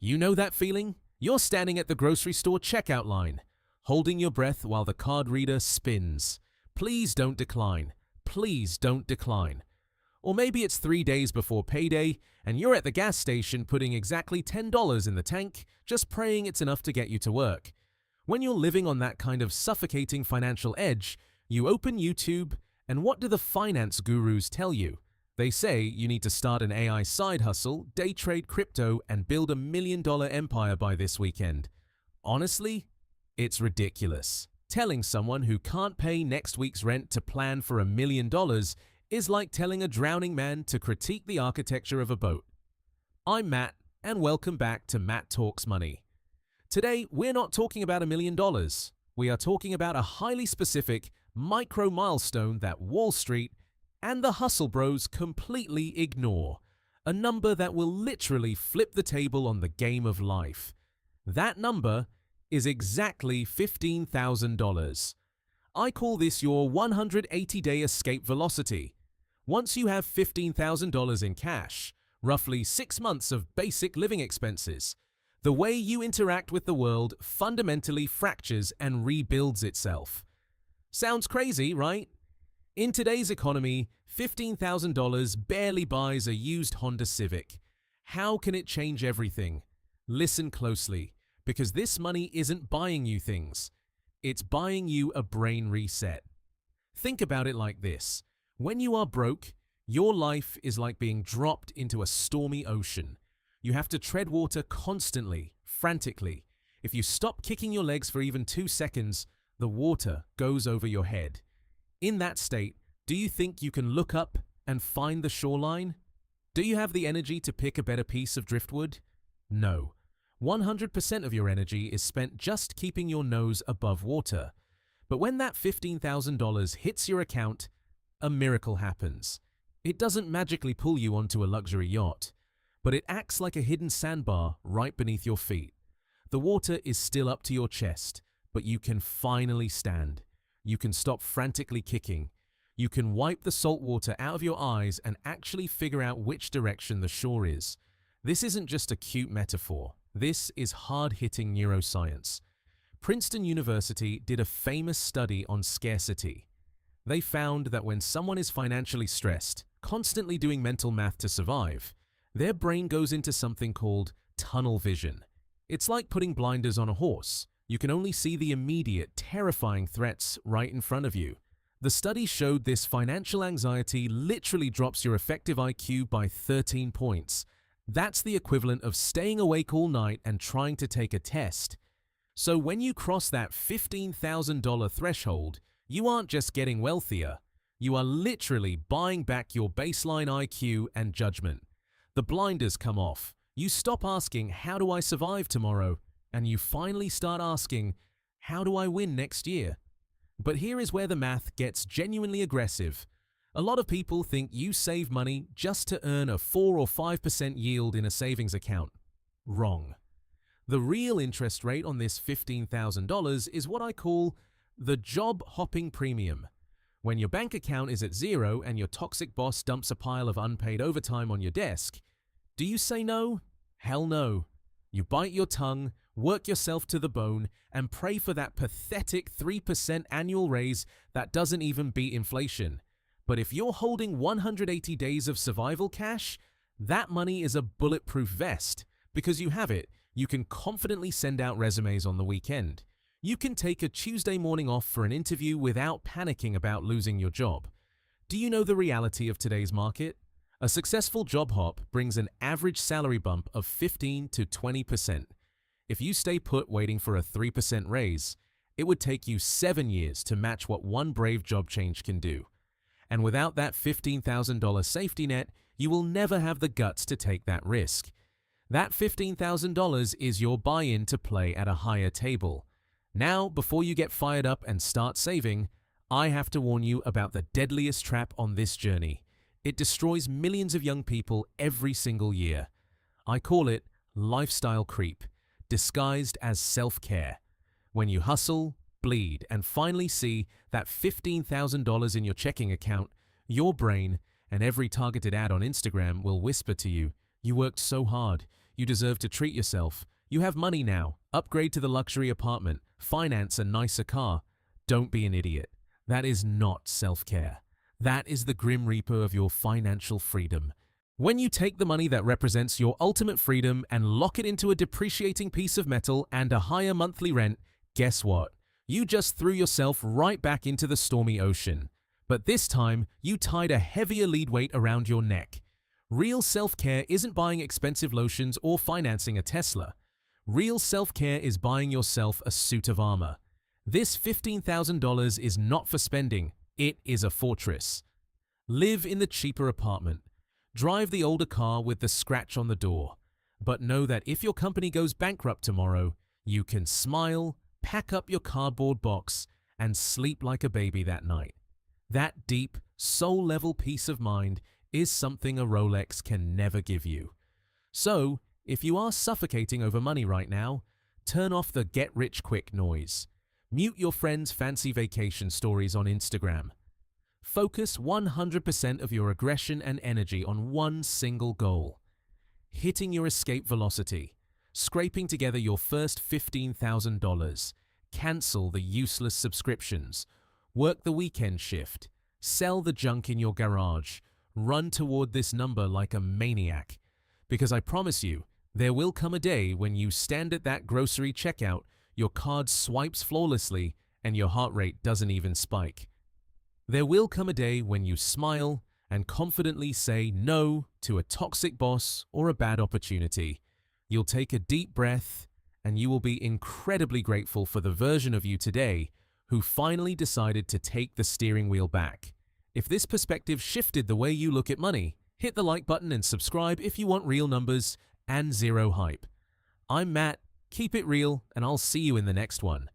You know that feeling? You're standing at the grocery store checkout line, holding your breath while the card reader spins. Please don't decline. Please don't decline. Or maybe it's 3 days before payday and you're at the gas station putting exactly $10 in the tank, just praying it's enough to get you to work. When you're living on that kind of suffocating financial edge, you open YouTube, and what do the finance gurus tell you? They say you need to start an AI side hustle, day trade crypto, and build $1 million empire by this weekend. Honestly, it's ridiculous. Telling someone who can't pay next week's rent to plan for $1 million is like telling a drowning man to critique the architecture of a boat. I'm Matt, and welcome back to Matt Talks Money. Today, we're not talking about $1 million. We are talking about a highly specific, micro milestone that Wall Street and the hustle bros completely ignore. A number that will literally flip the table on the game of life. That number is exactly $15,000. I call this your 180-day escape velocity. Once you have $15,000 in cash, roughly 6 months of basic living expenses, the way you interact with the world fundamentally fractures and rebuilds itself. Sounds crazy, right? In today's economy, $15,000 barely buys a used Honda Civic. How can it change everything? Listen closely, because this money isn't buying you things. It's buying you a brain reset. Think about it like this. When you are broke, your life is like being dropped into a stormy ocean. You have to tread water constantly, frantically. If you stop kicking your legs for even 2 seconds, the water goes over your head. In that state, do you think you can look up and find the shoreline? Do you have the energy to pick a better piece of driftwood? No. 100% of your energy is spent just keeping your nose above water. But when that $15,000 hits your account, a miracle happens. It doesn't magically pull you onto a luxury yacht, but it acts like a hidden sandbar right beneath your feet. The water is still up to your chest, but you can finally stand. You can stop frantically kicking. You can wipe the salt water out of your eyes and actually figure out which direction the shore is. This isn't just a cute metaphor. This is hard-hitting neuroscience. Princeton University did a famous study on scarcity. They found that when someone is financially stressed, constantly doing mental math to survive, their brain goes into something called tunnel vision. It's like putting blinders on a horse. You can only see the immediate, terrifying threats right in front of you. The study showed this financial anxiety literally drops your effective IQ by 13 points. That's the equivalent of staying awake all night and trying to take a test. So when you cross that $15,000 threshold, you aren't just getting wealthier. You are literally buying back your baseline IQ and judgment. The blinders come off. You stop asking, how do I survive tomorrow? And you finally start asking, how do I win next year? But here is where the math gets genuinely aggressive. A lot of people think you save money just to earn a 4 or 5% yield in a savings account. Wrong. The real interest rate on this $15,000 is what I call the job hopping premium. When your bank account is at zero and your toxic boss dumps a pile of unpaid overtime on your desk, do you say no? Hell no. You bite your tongue, work yourself to the bone, and pray for that pathetic 3% annual raise that doesn't even beat inflation. But if you're holding 180 days of survival cash, that money is a bulletproof vest. Because you have it, you can confidently send out resumes on the weekend. You can take a Tuesday morning off for an interview without panicking about losing your job. Do you know the reality of today's market? A successful job hop brings an average salary bump of 15 to 20%. If you stay put waiting for a 3% raise, it would take you 7 years to match what one brave job change can do. And without that $15,000 safety net, you will never have the guts to take that risk. That $15,000 is your buy-in to play at a higher table. Now, before you get fired up and start saving, I have to warn you about the deadliest trap on this journey. It destroys millions of young people every single year. I call it lifestyle creep, disguised as self-care. When you hustle, bleed, and finally see that $15,000 in your checking account, your brain and every targeted ad on Instagram will whisper to you, "You worked so hard. You deserve to treat yourself. You have money now. Upgrade to the luxury apartment. Finance a nicer car. Don't be an idiot. That is not self-care. That is the Grim Reaper of your financial freedom. When you take the money that represents your ultimate freedom and lock it into a depreciating piece of metal and a higher monthly rent, guess what? You just threw yourself right back into the stormy ocean. But this time, you tied a heavier lead weight around your neck. Real self-care isn't buying expensive lotions or financing a Tesla. Real self-care is buying yourself a suit of armor. This $15,000 is not for spending, it is a fortress. Live in the cheaper apartment. Drive the older car with the scratch on the door. But know that if your company goes bankrupt tomorrow, you can smile, pack up your cardboard box, and sleep like a baby that night. That deep, soul-level peace of mind is something a Rolex can never give you. So, if you are suffocating over money right now, turn off the get-rich-quick noise. Mute your friends' fancy vacation stories on Instagram. Focus 100% of your aggression and energy on one single goal: hitting your escape velocity, scraping together your first $15,000, cancel the useless subscriptions, work the weekend shift, sell the junk in your garage, run toward this number like a maniac. Because I promise you, there will come a day when you stand at that grocery checkout, your card swipes flawlessly, and your heart rate doesn't even spike. There will come a day when you smile and confidently say no to a toxic boss or a bad opportunity. You'll take a deep breath, and you will be incredibly grateful for the version of you today who finally decided to take the steering wheel back. If this perspective shifted the way you look at money, hit the like button and subscribe if you want real numbers and zero hype. I'm Matt, keep it real, and I'll see you in the next one.